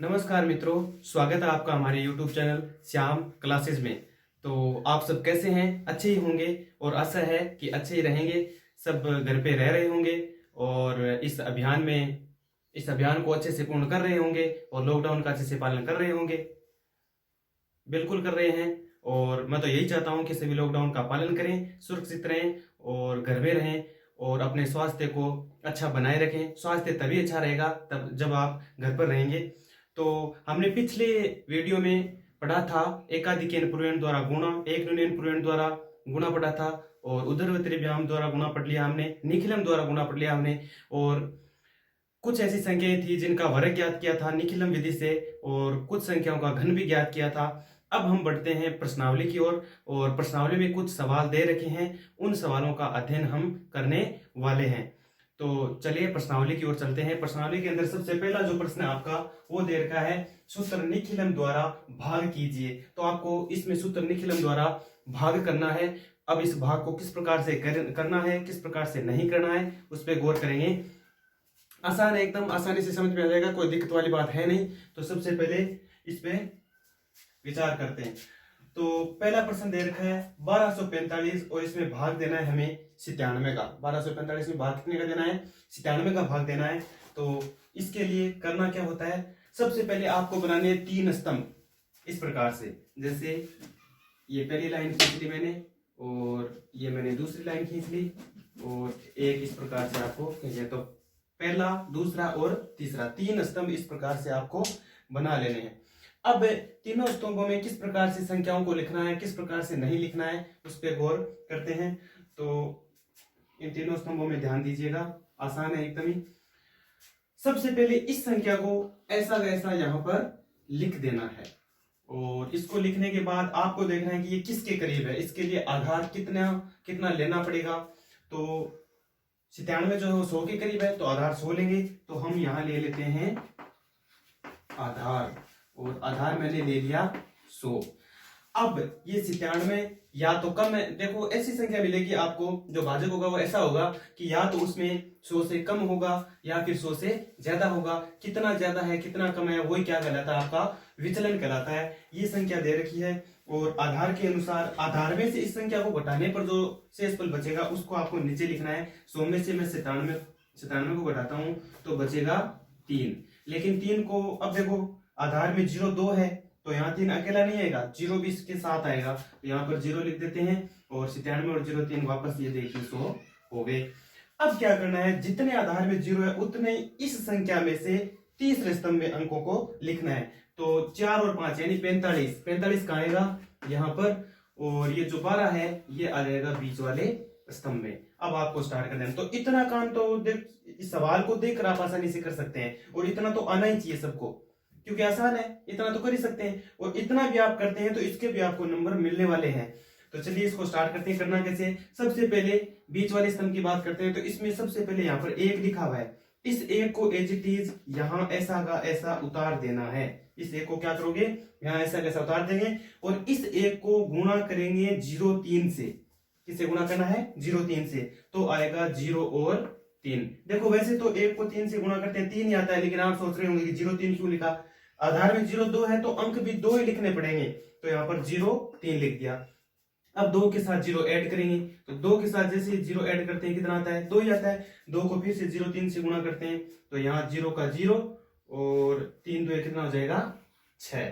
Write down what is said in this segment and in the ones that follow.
नमस्कार मित्रों, स्वागत है आपका हमारे YouTube चैनल श्याम क्लासेस में। तो आप सब कैसे हैं? अच्छे ही होंगे और आशा है कि अच्छे ही रहेंगे। सब घर पे रह रहे होंगे और इस अभियान को अच्छे से पूर्ण कर रहे होंगे और लॉकडाउन का अच्छे से पालन कर रहे होंगे। बिल्कुल कर रहे हैं और मैं तो यही चाहता हूं कि सभी लॉकडाउन का पालन करें, सुरक्षित रहें और घर में रहें और अपने स्वास्थ्य को अच्छा बनाए रखें। स्वास्थ्य तभी अच्छा रहेगा तब जब आप घर पर रहेंगे। तो हमने पिछले वीडियो में पढ़ा था एकाधिक पूर्वेण द्वारा गुणा, एक न्यून पूर्वेण द्वारा गुणा पढ़ा था और उदरवत्रिभ्याम द्वारा गुणा पढ़ लिया हमने, निखिलम द्वारा गुणा पढ़ लिया हमने और कुछ ऐसी संख्याएं थी जिनका वर्ग ज्ञात किया था निखिलम विधि से और कुछ संख्याओं का घन भी ज्ञात किया था। अब हम बढ़ते हैं प्रश्नावली की ओर और प्रश्नावली में कुछ सवाल दे रखे हैं, उन सवालों का अध्ययन हम करने वाले हैं। तो चलिए प्रश्नावली की ओर चलते हैं। प्रश्नावली के अंदर सबसे पहला जो प्रश्न है आपका वो दे रखा है सूत्र निखिलम द्वारा भाग कीजिए। तो आपको इसमें सूत्र निखिलम द्वारा भाग करना है। अब इस भाग को किस प्रकार से करना है, किस प्रकार से नहीं करना है, उस पर गौर करेंगे। आसान है, एकदम आसानी से समझ में आ जाएगा, कोई दिक्कत वाली बात है नहीं। तो सबसे पहले इस पे विचार करते हैं। तो पहला प्रश्न दे रखा है 1245 और इसमें भाग देना है हमें 97 का। 1245 में भाग कितने का देना है? 97 का भाग देना है। तो इसके लिए करना क्या होता है, सबसे पहले आपको बनाने हैं 3 स्तंभ इस प्रकार से। जैसे ये पहली लाइन खींच ली मैंने और ये मैंने दूसरी लाइन खींच ली और एक इस प्रकार से आपको खींचे। तो पहला, दूसरा और तीसरा 3 स्तंभ इस प्रकार से आपको बना लेने हैं। अब तीनों स्तंभों में किस प्रकार से संख्याओं को लिखना है, किस प्रकार से नहीं लिखना है, उस पर गौर करते हैं। तो इन तीनों स्तंभों में ध्यान दीजिएगा, आसान है एकदम ही। सबसे पहले इस संख्या को ऐसा वैसा यहाँ पर लिख देना है और इसको लिखने के बाद आपको देखना है कि ये किसके करीब है। इसके लिए आधार कितना कितना लेना पड़ेगा। तो 97 जो है 100 के करीब है तो आधार 100 लेंगे। तो हम यहाँ ले लेते हैं आधार और आधार मैंने ले लिया 100। अब ये 97 या तो कम है, देखो ऐसी संख्या मिलेगी आपको, जो भाजक होगा वो ऐसा होगा कि या तो उसमें 100 से कम होगा या फिर 100 से ज्यादा होगा। कितना ज्यादा है कितना कम है वही क्या कहलाता है, आपका विचलन कहलाता है। ये संख्या दे रखी है और आधार के अनुसार आधार में से इस संख्या को घटाने पर जो शेषफल बचेगा उसको आपको नीचे लिखना है। 100 में से मैं 97 को घटाता हूं तो बचेगा 3। लेकिन 3 को अब देखो आधार में 0 2 है तो यहाँ 3 अकेला नहीं आएगा, 0 भी इसके साथ आएगा। तो यहाँ पर 0 लिख देते हैं और 97 और 0 3 वापस ये देखिए 100 हो गए। अब क्या करना है, जितने आधार में 0 है उतने इस संख्या में से तीसरे स्तंभ में अंकों को लिखना है। तो 4 और 5 यानी 45। 45 कहाँ आएगा? यहाँ पर। और ये जो 12 है ये आ जाएगा बीच वाले स्तंभ में। अब आपको स्टार्ट कर देना। तो इतना काम तो देख, इस सवाल को देखकर आप आसानी से कर सकते हैं और इतना तो आना ही चाहिए सबको, क्योंकि आसान है, इतना तो कर ही सकते हैं। और इतना भी आप करते हैं तो इसके भी आपको नंबर मिलने वाले हैं। तो चलिए इसको स्टार्ट करते हैं। करना कैसे, सबसे पहले बीच वाले स्तंभ की बात करते हैं। तो इसमें सबसे पहले यहाँ पर 1 लिखा हुआ है, इस 1 को एज इट इज यहाँ ऐसा का ऐसा उतार देना है। इस 1 को क्या करोगे, यहाँ ऐसा कैसा उतार देंगे और इस 1 को गुणा करेंगे 0 3 से। किससे गुणा करना है? 0 3 से। तो आएगा 0 और 3। देखो वैसे तो 1 को 3 से गुणा करते हैं 3 ही आता है, लेकिन आप सोच रहे होंगे कि 0 3 क्यों लिखा। आधार में 0 2 है तो अंक भी 2 ही लिखने पड़ेंगे। तो यहाँ पर 0 3 लिख दिया। अब 2 के साथ 0 ऐड करेंगे तो 2 के साथ जैसे 0 ऐड करते हैं कितना आता है? 2 ही आता है। 2 को फिर से 0 3 से गुणा करते हैं तो यहाँ 0 का 0 और 3 2 कितना हो जाएगा? 6।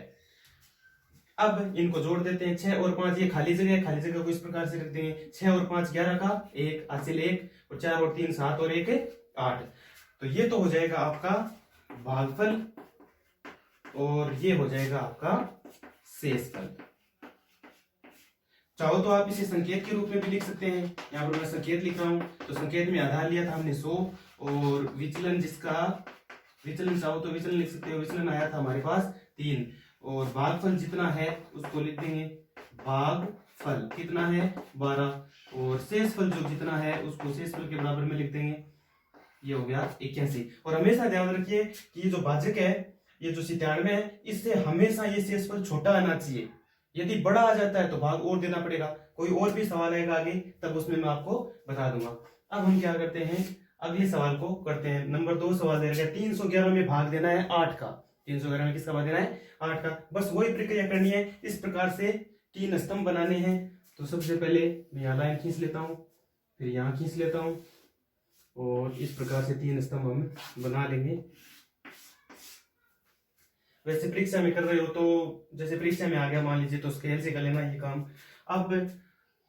अब इनको जोड़ देते हैं। 6 और 5 ये खाली जगह है, खाली जगह को इस प्रकार से रख देंगे। 6 और 5 11 का 1 हासिल 1 और 4 और 3 7 और 1 8। तो ये तो हो जाएगा आपका भागफल और ये हो जाएगा आपका शेषफल। चाहो तो आप इसे संकेत के रूप में भी लिख सकते हैं। यहाँ पर मैं संकेत लिख रहा हूं। तो संकेत में आधार लिया था हमने 100 और विचलन, जिसका विचलन चाहो तो विचलन लिख सकते हो। विचलन आया था हमारे पास 3 और भागफल जितना है उसको लिख देंगे। भागफल कितना है? 12 और शेषफल जो जितना है उसको शेषफल के बराबर में लिख देंगे। ये हो गया 81। और हमेशा ध्यान रखिए कि ये जो भाजक है, ये जो 97 है, इससे हमेशा ये शेषफल छोटा आना चाहिए। यदि बड़ा आ जाता है तो भाग और देना पड़ेगा। कोई और भी सवाल आएगा आगे तब उसमें मैं आपको बता दूंगा। अब हम क्या करते हैं, अगले सवाल को करते हैं। नंबर 2 सवाल दे रखा है 311 में भाग देना है 8 का। 311 में किसका भाग देना है, 8 का। बस वही प्रक्रिया करनी है। इस प्रकार से 3 स्तंभ बनाने हैं। तो सबसे पहले मैं यहाँ लाइन खींच लेता हूँ, फिर यहाँ खींच लेता हूँ, और इस प्रकार से 3 स्तंभ हम बना लेंगे। वैसे परीक्षा में कर रहे हो तो जैसे परीक्षा में आ गया मान लीजिए, तो स्केल से कर लेना ये काम। अब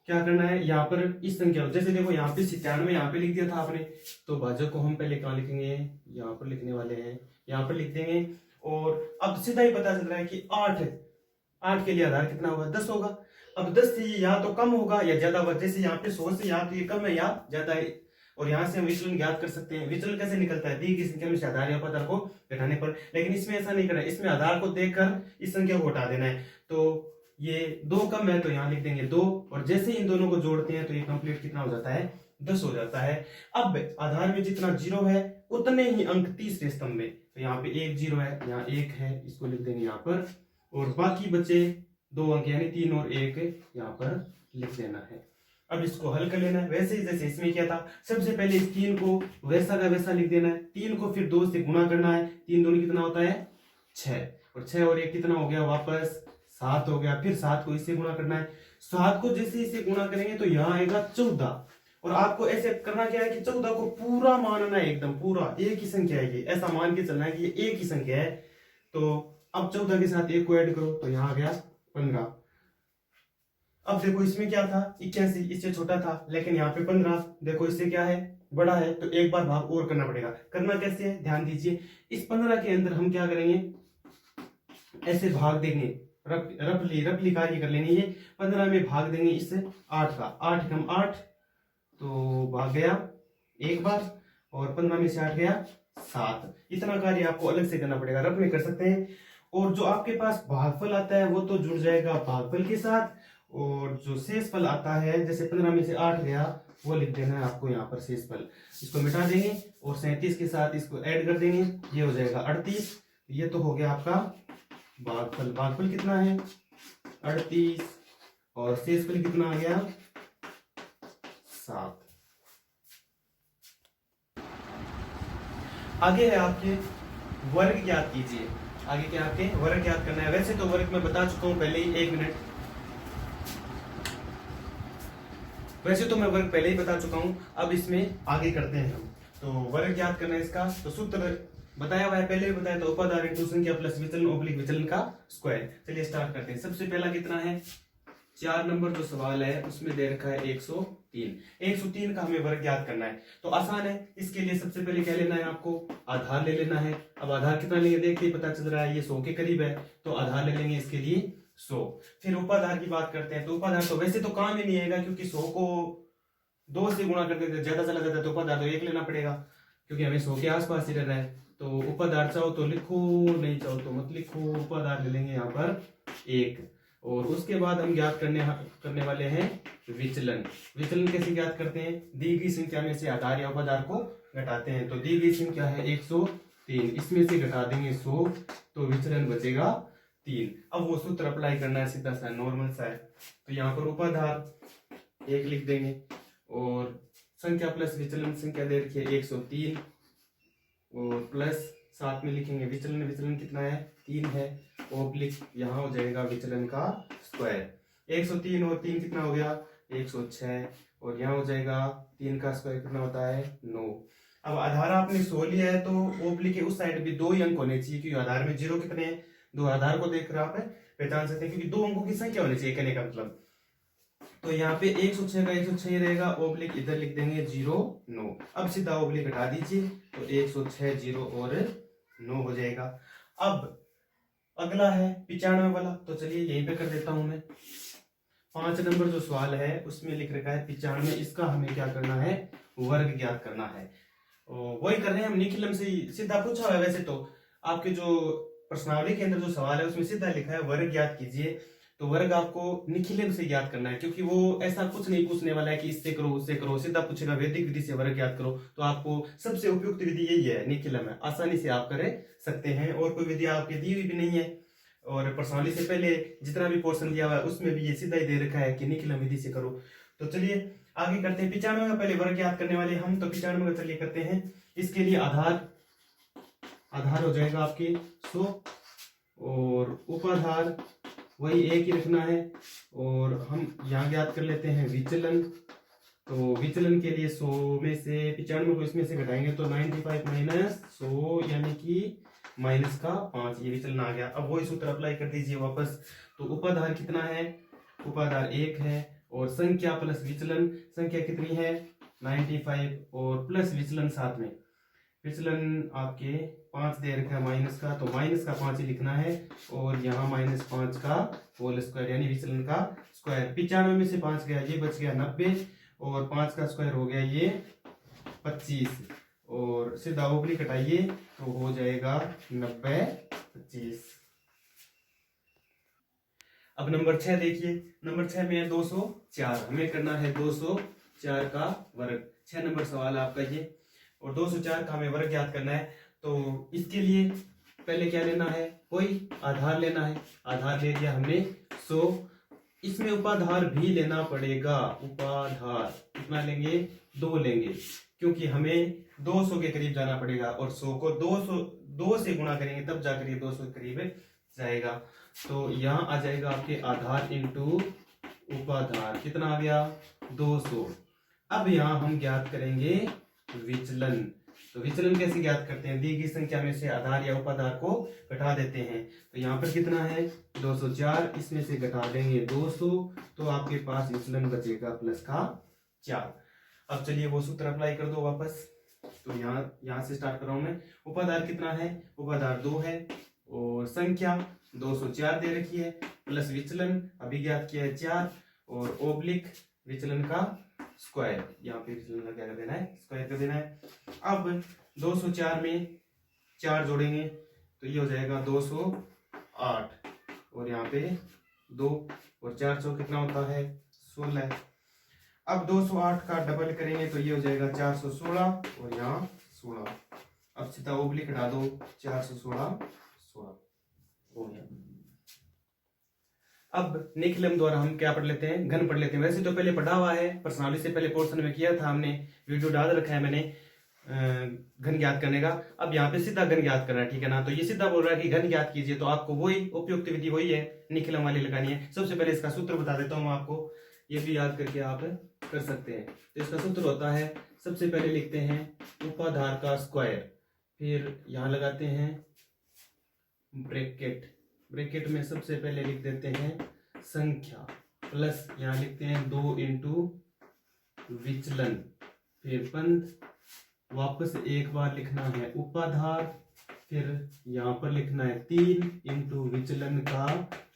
क्या करना है, यहाँ पर इस संख्या जैसे देखो यहाँ पे 97 यहाँ पे लिख दिया था आपने, तो भाजक को हम पहले कहाँ लिखेंगे, यहाँ पर लिखने वाले हैं, यहाँ पर लिख देंगे। और अब सीधा ही पता चल रहा है कि 8 के लिए आधार कितना होगा, 10 होगा। अब 10 से या तो कम होगा या ज्यादा होगा। जैसे यहाँ पे 100 से या तो ये कम है या ज्यादा है, और यहाँ से हम विचलन ज्ञात कर सकते हैं। विचलन कैसे निकलता है, दी गई संख्या में से आधार या उपाधार को घटाने पर। लेकिन इसमें ऐसा नहीं करना है, इसमें आधार को देखकर इस संख्या को हटा देना है। तो ये 2 कम है तो यहाँ लिख देंगे 2, और जैसे इन दोनों को जोड़ते हैं तो ये कंप्लीट कितना हो जाता है, 10 हो जाता है। अब आधार में जितना 0 है उतने ही अंक तीसरे स्तंभ में, तो यहाँ पे 1 0 है, यहाँ 1 है, इसको लिख देंगे यहाँ पर, और बाकी बचे 2 अंक यानी 3 और 1 यहाँ पर लिख देना है। अब इसको हल कर लेना है वैसे ही जैसे इसमें किया था। सबसे पहले इस 3 को वैसा का वैसा लिख देना है। 3 को फिर 2 से गुणा करना है। 3 दूनी कितना होता है, 6, और 6 और 1 कितना हो गया, वापस 7 हो गया। फिर 7 को इससे गुणा करना है। 7 को जैसे इसे गुणा करेंगे तो यहाँ आएगा 14, और आपको ऐसे करना क्या है कि 14 को पूरा मानना है, एकदम पूरा एक ही संख्या है ये, ऐसा मान के चलना है कि ये एक ही संख्या है। तो अब 14 के साथ 1 को ऐड करो तो यहाँ आ गया 15। अब देखो इसमें क्या था, 81, इससे छोटा था, लेकिन यहाँ पे 15 देखो इससे क्या है, बड़ा है, तो एक बार भाग और करना पड़ेगा। करना कैसे है, ध्यान दीजिए। इस 15 के अंदर हम क्या करेंगे, ऐसे भाग देंगे, रफली कार्य कर लेंगे। ये 15 में भाग देंगे इस 8 का, 8 कम 8 तो भाग गया एक बार, और 15 में से 8 गया 7। इतना कार्य आपको अलग से करना पड़ेगा, रफ में कर सकते हैं। और जो आपके पास भागफल आता है वो तो जुड़ जाएगा भागफल के साथ, और जो शेषफल आता है जैसे 15 में से 8 गया वो लिख देना है आपको यहाँ पर शेषफल। इसको मिटा देंगे और 37 के साथ इसको ऐड कर देंगे, ये हो जाएगा 38। ये तो हो गया आपका भागफल। भागफल कितना है, 38, और शेषफल कितना आ गया, 7। आगे है आपके वर्ग ज्ञात कीजिए। आगे क्या आपके वर्ग ज्ञात करना है। वैसे तो वर्ग मैं बता चुका हूं पहले ही, 1 मिनट, वैसे तो मैं वर्ग पहले ही बता चुका हूं। अब इसमें आगे करते हैं हम। तो वर्ग ज्ञात करना है इसका, तो सूत्र बताया हुआ है, पहले भी बताया था, उपाधार इंटू संख्या प्लस विचलन ओब्लिक विचलन का स्क्वायर। चलिए स्टार्ट करते हैं। सबसे पहला कितना है, 4 नंबर जो सवाल है उसमें दे रखा है 103। 103 का हमें वर्ग ज्ञात करना है, तो आसान है। इसके लिए सबसे पहले क्या लेना है, आपको आधार ले लेना है। अब आधार कितना लेंगे, देखते ही पता चल रहा है ये 100 के करीब है, तो आधार ले लेंगे इसके लिए 100। फिर उपाधार की बात करते हैं, तो उपाधार तो वैसे तो काम ही नहीं आएगा, क्योंकि 100 को 2 से गुणा करते थे, ज्यादा चला जाता, तो उपाधार तो 1 लेना पड़ेगा, क्योंकि हमें 100 के आसपास ही रहना है। तो उपाधार चाहो तो लिखो, नहीं चाहो तो मत लिखो। उपाधार ले लेंगे यहाँ पर 1, और उसके बाद हम ज्ञात करने वाले हैं विचलन। विचलन कैसे ज्ञात करते हैं, दी गई संख्या में से आधार या उपाधार को घटाते हैं। तो दी गई संख्या है 103, इसमें से घटा देंगे 100, तो विचलन बचेगा 3। अब वो सूत्र अप्लाई करना है, सीधा सा नॉर्मल सा है। तो यहाँ पर उपाधार 1 लिख देंगे, और संख्या प्लस विचलन संख्या दे रखी है 103, और प्लस साथ में लिखेंगे विचलन। विचलन कितना है, 3 है, ओब्लिक यहाँ हो जाएगा विचलन का स्क्वायर। 103 और 3 कितना हो गया, 106, और यहाँ हो जाएगा 3 का स्क्वायर कितना होता है, 9। अब आधार आपने 100 लिया है, तो ओब्लिक के उस साइड भी 2 ही अंक होने चाहिए, क्योंकि आधार में 0 कितने हैं, 2। आधार को देखकर आप पहचान सकते हैं, क्योंकि 2 अंकों की संख्या होनी चाहिए कहने का मतलब। तो यहाँ पे 106 का 106 रहेगा, ओब्लिक इधर लिख देंगे 0 9। अब सीधा ओब्लिक हटा दीजिए, तो 106 0 और 9 हो जाएगा। अब अगला है 95 वाला, तो चलिए यहीं पे कर देता हूं मैं। 5 नंबर जो सवाल है उसमें लिख रखा है 95, इसका हमें क्या करना है, वर्ग ज्ञात करना है। वही कर रहे हैं हम, निखिलम से सीधा पूछा हुआ है। वैसे तो आपके जो प्रश्नावली के अंदर जो सवाल है उसमें सीधा लिखा है वर्ग ज्ञात कीजिए, तो वर्ग आपको निखिलम से ज्ञात करना है, क्योंकि वो ऐसा कुछ नहीं पूछने वाला है कि इससे करो उससे करो, सीधा पूछेगा वैदिक विधि से वर्ग ज्ञात करो। तो आपको सबसे उपयुक्त विधि यही है, निखिलम है, आसानी से आप कर सकते हैं, और कोई विधि आपकी दी हुई भी नहीं है। और प्रश्नावली से पहले जितना भी पोर्शन दिया हुआ है उसमें भी ये सीधा ही दे रखा है कि निखिलम विधि से करो। तो चलिए आगे करते हैं। 95 का पहले वर्ग ज्ञात करने वाले हम, तो 95 का चलिए करते हैं। इसके लिए आधार हो जाएगा आपके 100 और उपाधार वही एक ही रखना है। और हम यहाँ ज्ञात कर लेते हैं विचलन। तो विचलन के लिए 100 में से 95 को इसमें से घटाएंगे तो 95 माइनस 100 यानी कि माइनस का 5, ये विचलन आ गया। अब वही सूत्र अप्लाई कर दीजिए वापस। तो उपाधार कितना है, उपाधार 1 है और संख्या प्लस विचलन, संख्या कितनी है 95 और प्लस विचलन साथ में, विचलन आपके 5 दे रखा है माइनस का, तो माइनस का 5 ही लिखना है और यहाँ -5 का होल स्क्वायर यानी विचलन का स्क्वायर। 95 में से 5 गया, ये बच गया 90 और 5 का स्क्वायर हो गया ये 25 और सीधा ओब्लिक हटाइए तो हो जाएगा 90 25। अब नंबर 6 देखिए, नंबर 6 में है 204, हमें करना है 204 का वर्ग। 6 नंबर सवाल है आपका ये और 204 का हमें वर्ग ज्ञात करना है। तो इसके लिए पहले क्या लेना है, कोई आधार लेना है। आधार ले लिया हमने 100, इसमें उपाधार भी लेना पड़ेगा। उपाधार कितना लेंगे, 2 लेंगे क्योंकि हमें 200 के करीब जाना पड़ेगा और 100 को 2 से गुणा करेंगे तब जाकर ये 200 के करीब जाएगा। तो यहाँ आ जाएगा आपके आधार इंटू उपाधार, कितना आ गया 200। अब यहाँ हम ज्ञात करेंगे विचलन। तो विचलन कैसे ज्ञात करते हैं, दी गई संख्या में से आधार या उपाधार को घटा देते हैं। तो यहाँ पर कितना है 204, इसमें से घटा देंगे 200 तो आपके पास विचलन बचेगा प्लस का 4। अब चलिए वो सूत्र अप्लाई कर दो वापस। तो यहाँ से स्टार्ट कर रहा हूं मैं। उपाधार कितना है, उपाधार 2 है और संख्या 204 दे रखी है प्लस विचलन अभी ज्ञात किया है 4 और ओब्लिक विचलन का स्क्वायर, यहाँ पे विचलन का क्या कर देना है, स्क्वायर कर देना है। अब 204 में 4 जोड़ेंगे तो ये हो जाएगा 208 और यहाँ पे 2 और 400 कितना होता है 16। अब 208 का डबल करेंगे तो ये हो जाएगा 416 और यहाँ 16। अब सीधा ओब्लिक हटा दो, 416 16 हो गया। अब निखिलम द्वारा हम क्या पढ़ लेते हैं, घन पढ़ लेते हैं। वैसे तो पहले पढ़ा हुआ है, प्रश्नावली से पहले पोर्शन में किया था हमने, वीडियो डाल रखा है मैंने घन ज्ञात करने का। अब यहाँ पे सीधा घन ज्ञात करना है, ठीक है ना। तो ये सीधा बोल रहा है कि घन ज्ञात कीजिए, तो आपको वही उपयुक्त विधि वही है, निखिलम वाली लगानी है। सबसे पहले इसका सूत्र बता देता हूँ आपको, ये भी याद करके आप कर सकते हैं। तो इसका सूत्र होता है, सबसे पहले लिखते हैं उपाधार का स्क्वायर, फिर यहाँ लगाते हैं ब्रैकेट, ब्रैकेट में सबसे पहले लिख देते हैं संख्या प्लस यहाँ लिखते हैं 2 इंटू विचलन, फिर बंद, वापस एक बार लिखना है उपाधार, फिर यहाँ पर लिखना है 3 इंटू विचलन का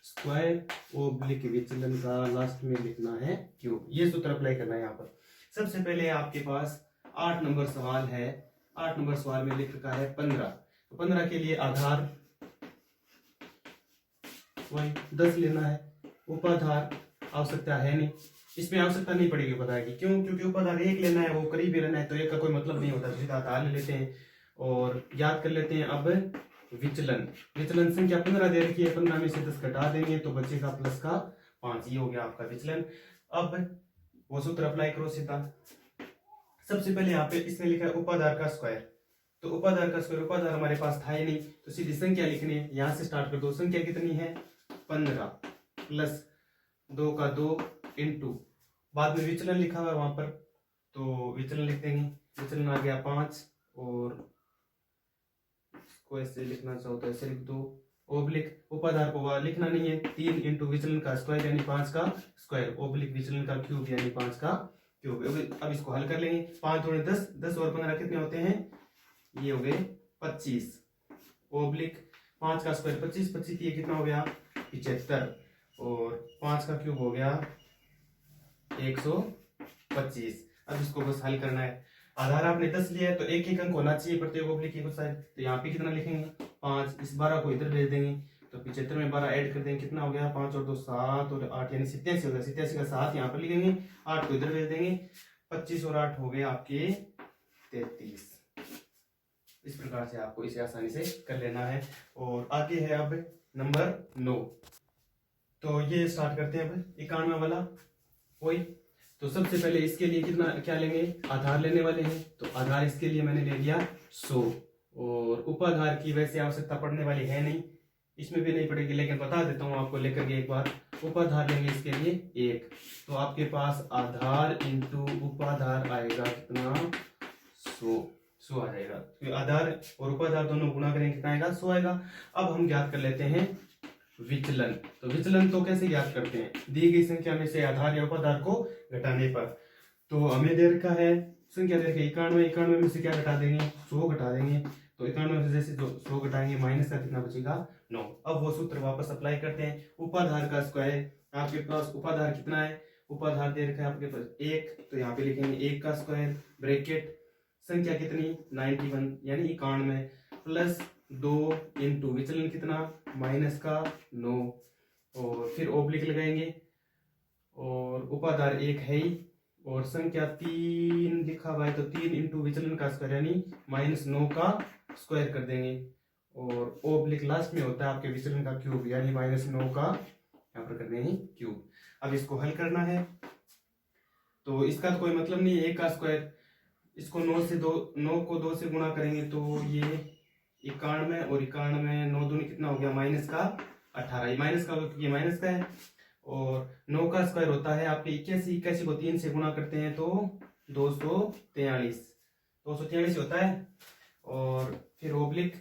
स्क्वायर ओब्लिक विचलन का लास्ट में लिखना है क्यूब। ये सूत्र अप्लाई करना है यहाँ पर। सबसे पहले आपके पास 8 नंबर सवाल है, 8 नंबर सवाल में लिख रखा है 15। तो 15 के लिए आधार वही 10 लेना है, उपाधार आवश्यकता है नहीं, इसमें आवश्यकता नहीं पड़ेगी उपाधार की, क्यों, क्योंकि उपाधार 1 लेना है, वो करीब ही रहना है, तो 1 का कोई मतलब नहीं होता। सीधा आधार ले लेते हैं और याद कर लेते हैं। अब विचलन, विचलन संख्या 15 दे रखी है, 15 में से 10 घटा देंगे तो बचेगा प्लस का 5, ये हो गया आपका विचलन। अब वो सूत्र अप्लाई करो सीधा। सबसे पहले यहाँ पे इसमें लिखा है उपाधार का स्क्वायर, तो उपाधार का स्क्वायर, उपाधार हमारे पास था ही नहीं, तो सीधी संख्या लिखनी है, यहाँ से स्टार्ट कर दो। संख्या कितनी है 15 प्लस 2 का 2 इंटू, बाद में विचलन लिखा हुआ है वहां पर, तो विचलन लिख देंगे, विचलन आ गया 5 और इसको ऐसे लिखना चाहो तो ऐसे लिख दो, ओब्लिक उपाधार को लिखना नहीं है, 3 इंटू विचलन का स्क्वायर यानी 5 का स्क्वायर ओब्लिक विचलन का क्यूब यानी 5 का क्यूब। अब इसको हल कर लेंगे, 5 दूनी 10, 10 और 15 कितने होते हैं, ये हो गए 25 ओब्लिक 5 का स्क्वायर 25, 25 ये कितना हो गया 75 और 5 का क्यूब हो गया 125। अब इसको बस हल करना है। आधार आपने 10 लिया है तो एक एक अंक होना चाहिए प्रत्येक ओब्लिक की साइड, तो यहाँ पे कितना लिखेंगे 5, इस 12 को इधर भेज देंगे तो 75 में 12 ऐड कर देंगे, कितना हो गया 5 और 2 7 और 8 यानी 87 हो गया। 87 का 7 यहाँ पर लिखेंगे, 8 को इधर भेज देंगे, 25 और 8 हो गए आपके 33। इस प्रकार से आपको इसे आसानी से कर लेना है। और आगे है अब नंबर 9, तो ये स्टार्ट करते हैं अब 91 वाला वही। तो सबसे पहले इसके लिए कितना क्या लेंगे, आधार लेने वाले हैं, तो आधार इसके लिए मैंने ले लिया 100 और उपाधार की वैसे आवश्यकता पड़ने वाली है नहीं, इसमें भी नहीं पड़ेगी, लेकिन बता देता हूँ आपको लेकर के एक बार। उपाधार लेंगे इसके लिए 1, तो आपके पास आधार इंटू उपाधार आएगा कितना, 100 आ जाएगा। तो आधार और उपाधार दोनों गुणा करेंगे कितना आएगा, 100 आएगा। अब हम ज्ञात कर लेते हैं विचलन। तो विचलन तो कैसे ज्ञात करते हैं, दी गई संख्या में से आधार या उपाधार को घटाने पर। तो हमें दे रखा है संख्या दे रखी 91, 91 में से क्या घटा देंगे, 100 घटा देंगे। तो 91 में से जैसे 100 घटाएंगे माइनस का कितना बचेगा, 9। अब वो सूत्र वापस अप्लाई करते हैं। उपाधार का स्क्वायर, आपके पास उपाधार कितना है, उपाधार दे रखा है आपके पास 1, तो यहाँ पे लिखेंगे 1 का स्क्वायर ब्रैकेट संख्या कितनी 91 यानी 91 प्लस 2 इंटू विचलन कितना माइनस का 9, और फिर ओब्लिक लगाएंगे और उपाधार 1 है ही और संख्या 3 लिखा हुआ है, तो 3 इंटू विचलन का स्क्वायर यानी -9 का स्क्वायर कर देंगे, और ओब्लिक लास्ट में होता है आपके विचलन का क्यूब यानी -9 का यहाँ पर कर देंगे क्यूब। अब इसको हल करना है, तो इसका तो कोई मतलब नहीं है 1 का स्क्वायर, इसको 9 को 2 से गुणा करेंगे तो ये 91 और 91 9 दूनी कितना हो गया माइनस का 18, ये माइनस का क्योंकि माइनस का है, और 9 का स्क्वायर होता है आपके 81, 81 को 3 से गुणा करते हैं तो 243 होता है, और फिर ओब्लिक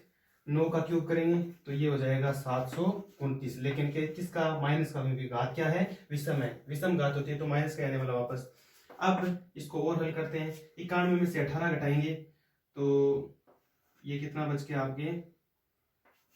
9 का क्यूब करेंगे तो ये हो जाएगा 729, लेकिन किसका माइनस का, क्योंकि घात क्या है विषम है, विषम घात होती है तो माइनस का आने वाला वापस। अब इसको और हल करते हैं, 91 में से 18 घटाएंगे तो ये कितना बच गया आपके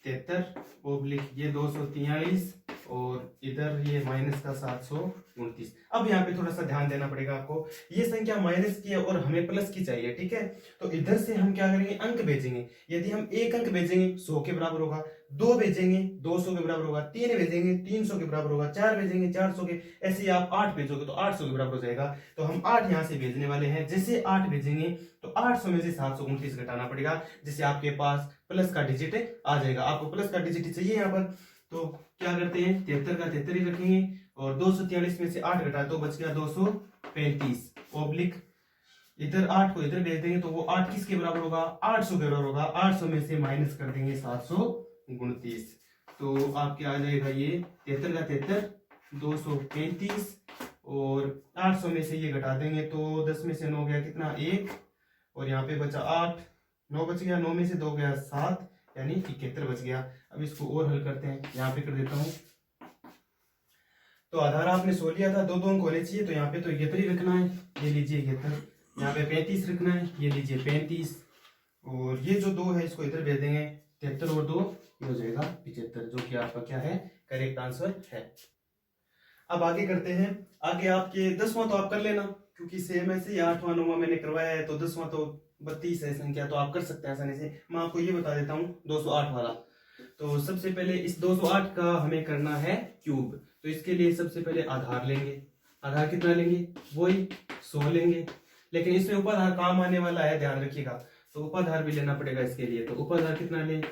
73 ओब्लिक ये 243 और इधर ये माइनस का 729। अब यहाँ पे थोड़ा सा ध्यान देना पड़ेगा आपको, ये संख्या माइनस की है और हमें प्लस की चाहिए, ठीक है। तो इधर से हम क्या करेंगे अंक भेजेंगे, यदि हम 1 अंक भेजेंगे 100 के बराबर होगा, 2 भेजेंगे 200 के बराबर होगा, 3 भेजेंगे 300 के बराबर होगा, 4 भेजेंगे 400 के, ऐसे ही आप 8 भेजोगे तो 800 के बराबर हो जाएगा। तो हम 8 यहाँ से भेजने वाले हैं, जैसे 8 भेजेंगे तो 800 में से 729 घटाना पड़ेगा, जिससे आपके पास प्लस का डिजिट आ जाएगा। आपको प्लस का डिजिट चाहिए यहाँ पर, तो क्या करते हैं 73 का 73 ही रखेंगे और 243 में से 8 घटा तो बच गया 235 ओब्लिक इधर 8 को इधर भेज देंगे तो वो 8 किसके बराबर होगा 800 के बराबर होगा, 800 में से माइनस कर देंगे 729, तो आपके आ जाएगा ये 73 का 73 235 और 800 में से ये घटा देंगे तो 10 में से 9 गया कितना 1 और यहाँ पे बचा 8, 9 बच गया, 9 में से 2 गया 7 यानी 71 बच गया। अब इसको और हल करते हैं, यहाँ पे कर देता हूँ। तो आधार आपने 100 लिया था, 2 अंक होने चाहिए, तो यहाँ पे तो 71 ही रखना है, ये लीजिए 71, यहाँ पे 35 रखना है, ये लीजिए 35, और ये जो 2 है इसको इधर भेज देंगे 73 और 2 ये हो जाएगा 75, जो कि आपका क्या है करेक्ट आंसर है। अब आगे करते हैं, आगे आपके 10वां तो आप कर लेना क्योंकि सेम ऐसे ही 8वां 9वां मैंने करवाया है, तो 10वां तो 32 है संख्या, तो आप कर सकते हैं आसानी से। मैं आपको ये बता देता हूँ 208 वाला। तो सबसे पहले इस 208 का हमें करना है क्यूब, तो इसके लिए सबसे पहले आधार लेंगे। आधार कितना लेंगे वही 100 लेंगे, लेकिन इसमें उपाधार काम आने वाला है, ध्यान रखिएगा, तो उपाधार भी लेना पड़ेगा इसके लिए। तो उपाधार कितना लें,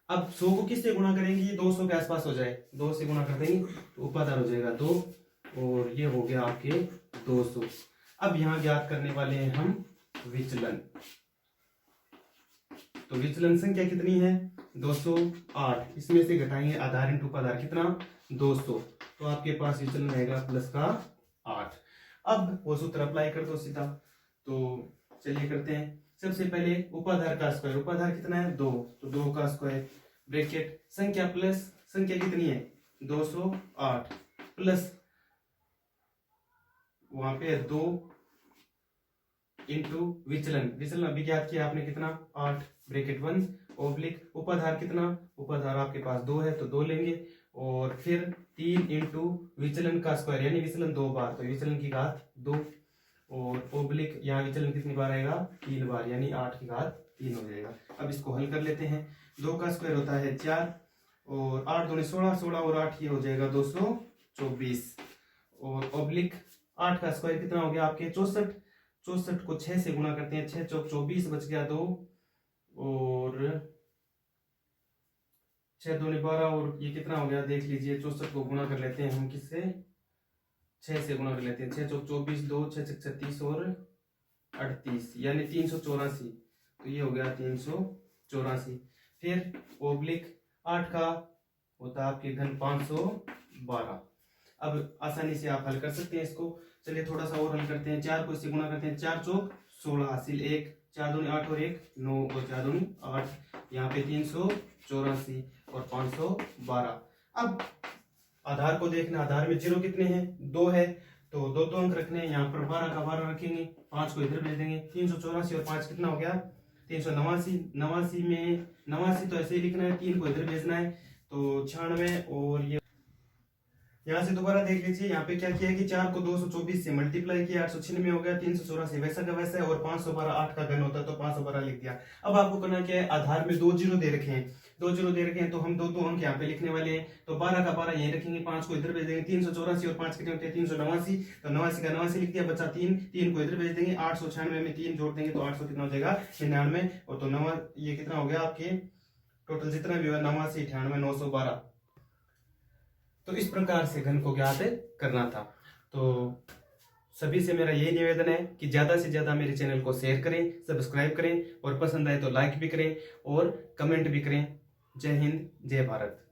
अब 100 को किससे गुणा करेंगे 200 के आसपास हो जाए, 2 से गुणा कर देंगे तो उपाधार हो जाएगा 2 और ये हो गया आपके 200। अब यहाँ ज्ञात करने वाले हैं हम विचलन। तो विचलन संख्या कितनी है 208, इसमें से घटाएंगे आधार इंटू उपाधार कितना 200, तो आपके पास विचलन रहेगा प्लस का 8। अब वो सूत्र अप्लाई कर दो सीधा, तो चलिए करते हैं। सबसे पहले उपाधार का स्क्वायर, उपाधार कितना है 2, तो 2 का स्क्वायर ब्रैकेट संख्या प्लस संख्या कितनी है 208 प्लस वहां पे 2 इंटू विचलन, विचलन अभी ज्ञात किया आपने कितना 8 ब्रैकेट 1 ओब्लिक उपाधार कितना, उपाधार आपके पास 2 है तो 2 लेंगे और फिर 3 इंटू विचलन का स्क्वायर यानी विचलन 2 बार, तो विचलन की घात 2 और ओब्लिक यहाँ विचलन कितनी बार आएगा 3 बार यानी 8 की घात 3 हो जाएगा। अब इसको हल कर लेते हैं, 2 का स्क्वायर होता है 4 और 8 दूनी 16, 16 और 8 ये हो जाएगा 224 और ओब्लिक 8 का स्क्वायर कितना हो गया आपके 64, 64 को 6 से गुणा करते हैं, 6 चौक 24 बच गया 2 और 6 दूनी 12 और ये कितना हो गया देख लीजिए, 64 को गुणा कर लेते हैं हम किससे 6 से गुणा कर लेते हैं, 6 चौक 24 2 6 36 और 38 यानी 384, तो ये हो गया 384 84। फिर ओब्लिक 8 का होता है आपके घन 512। अब आसानी से आप हल कर सकते हैं इसको। चलिए थोड़ा सा और हल करते हैं। 4 को इससे गुणा करते हैं, 4 चौक 16 हासिल 1, 4 दूनी 8 और 1 9 और 4 दूनी 8। यहाँ पे 384 और 512। अब आधार को देखना, आधार में जीरो कितने हैं, 2 है, तो दो अंक रखने हैं। यहाँ पर 12 का 12 रखेंगे, 5 को इधर भेज देंगे। 384 और 5 कितना हो गया, 389। 89 में 89 तो ऐसे ही लिखना है, 3 को इधर भेजना है तो 96। और ये यहाँ से दोबारा देख लीजिए, यहाँ पे क्या किया कि 4 को 224 से मल्टीप्लाई किया, 896 हो गया। 384 वैसा का वैसा है और 512 8 का घन होता है तो 512 लिख दिया। अब आपको करना क्या है, आधार में 2 जीरो दे रखे हैं, 2 जीरो दे रखे हैं तो हम दो अंक यहाँ पे लिखने वाले हैं। तो 12 का 12 यहीं रखेंगे, 5 को इधर भेज देंगे। 384 और 5 कितने होते हैं, 389, तो 89 का 89 लिख दिया, बचा 3 को इधर भेज देंगे। 896 में 3 जोड़ देंगे तो 800 कितना हो जाएगा, 99। और तो 9 ये कितना हो गया आपके टोटल जितना भी हुआ 89 98 912। तो इस प्रकार से घन को ज्ञात करना था। तो सभी से मेरा यही निवेदन है कि ज़्यादा से ज़्यादा मेरे चैनल को शेयर करें, सब्सक्राइब करें और पसंद आए तो लाइक भी करें और कमेंट भी करें। जय हिंद, जय भारत।